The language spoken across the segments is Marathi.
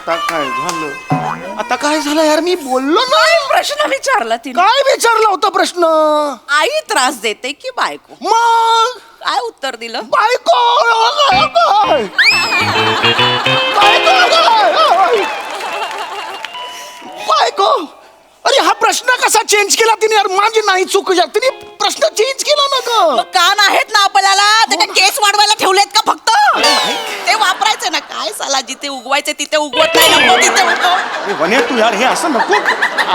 आता काय झालं? आता काय झालं यार? मी बोललो नाही. प्रश्न विचारला तिने. काय विचारला होता प्रश्न? आई त्रास देते की बायको? मग काय उत्तर दिलं? बायको. काय? बायको. अरे हा प्रश्न कसा चेंज केला तिने यार? माझी नाही चूक यार. तिने प्रश्न चेंज केला ना ग. कान आहेत ना आपल्याला, त्याच्या केस वाढवायला ठेवलेत का फक्त? ते वापरायचे ना. काय साला, जिथे उगवायचे तिथे उगवत नाही, नको तिथे उगव. वने तू यार हे असं नको.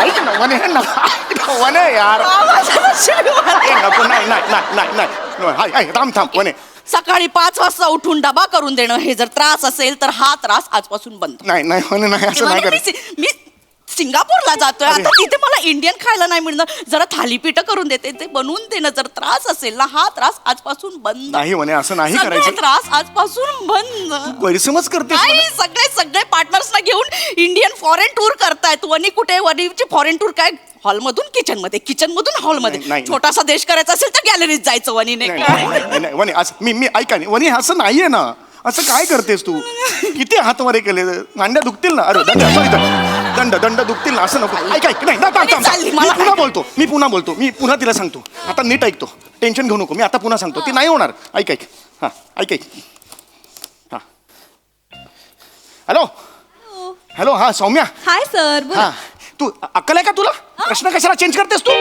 ऐक ना वने, हे नको वने यार. हे नको. नाही नाही नाही नाही नाही. हाय हाय थांब थांब वने. सकाळी 5 वाजता उठून डबा करून देणं, हे जर त्रास असेल तर हा त्रास आजपासून बंद. नाही नाही वने नाही असं नाही म्हणजे करत. मी सिंगापूरला जातोय आता, तिथे मला इंडियन खायला नाही मिळणार. जरा थालीपीठ करून देते, ते बनवून देणं. जर त्रास असेल ना, हा त्रास आजपासून बंद. नाही वने असं नाही सगळे करायचं. त्रास आजपासून बंद. गैरसमज करते. नाही, सगळे पार्टनर्सना घेऊन इंडियन फॉरेन टूर करतायत. वनी कुठे? वनीची फॉरेन टूर काय? हॉलमधून किचन मध्ये, किचन मधून हॉलमध्ये. नाही. छोटासा देश करायचा असेल तर गॅलरीत जायचं वनीने. नाही वने असं मी ऐका नाही वने असं नाहीये ना. असं काय करतेस तू? किती हातवारे केले, मांड्या दुखतील ना. अरे दंड sorry, दंड दंड दुखतील ना. असं नको. ऐक ऐक नाही थांब, थांब, थांब. चालली, मी मला पुन्हा बोलतो. मी पुन्हा तिला सांगतो. आता नीट ऐकतो. टेन्शन घेऊ नको. मी आता पुन्हा सांगतो. ती नाही होणार. ऐक ऐक. हा ऐक ऐक. हा हॅलो हॅलो. हा सौम्या. Hi sir. हा तू अक्कल आहे का तुला? प्रश्न कशाला चेंज करतेस तू?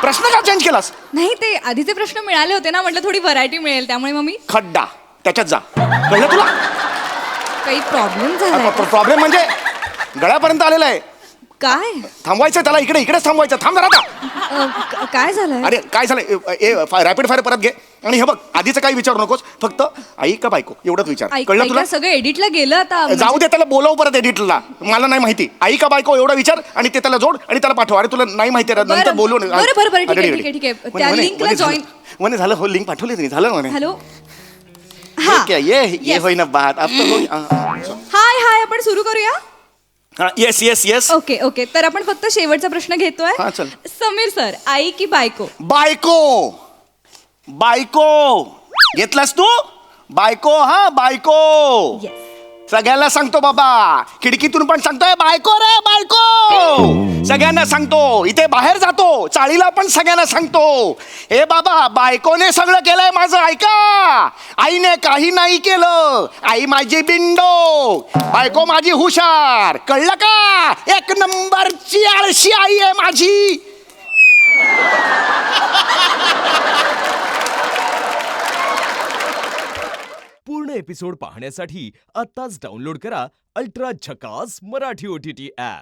प्रश्न का चेंज केलास? नाही, ते आधीचे प्रश्न मिळाले होते ना, म्हटलं थोडी व्हरायटी मिळेल, त्यामुळे मग मी खड्डा त्याच्यात जा. कळलं तुला? काही प्रॉब्लेम झाला प्रॉब्लेम म्हणजे गळ्यापर्यंत आलेला आहे. काय? थांबवायचं त्याला. इकडेच थांबवायचं. थांब जरा आता. काय झालंय? अरे काय झालं? रॅपिड फायर परत घे. आणि हे बघ, आधीचं काही विचारू नकोस. फक्त आई का बायको एवढंच विचार. कळलं तुला? सगळं एडिटला गेलं आता. जाऊ दे, त्याला बोलव परत एडिटला. मला नाही माहिती आई का बायको एवढा विचार आणि ते त्याला जोड आणि त्याला पाठव. अरे तुला नाही माहिती आहे, नंतर बोलू. बरं, ठीक आहे. त्या लिंकला जॉईन. म्हणे झालं. हो लिंक पाठवली तुम्ही. झालं म्हणे. हॅलो. ये होई ना बात. हाय, आपण सुरू करूया. येस. ओके. तर आपण फक्त शेवटचा प्रश्न घेतोय. हा, चल. समीर सर, आई की बायको? बायको घेतलास तू? बायको. हा बायको. येस. सगळ्यांना सांगतो बाबा. खिडकीतून पण सांगतोय बायको रे बायको. सगळ्यांना सांगतो. इथे बाहेर जातो चाळीला पण सगळ्यांना सांगतो. हे बाबा, बायकोने सगळं केलंय माझं. ऐका, आईने काही नाही केलं. आई माझी बिंडो, बायको माझी हुशार. कळलं का? 1 नंबरची आळशी आई आहे माझी. पूर्ण एपिसोड पाहण्यासाठी आत्ताच डाउनलोड करा अल्ट्रा झकास मराठी OTT ॲप.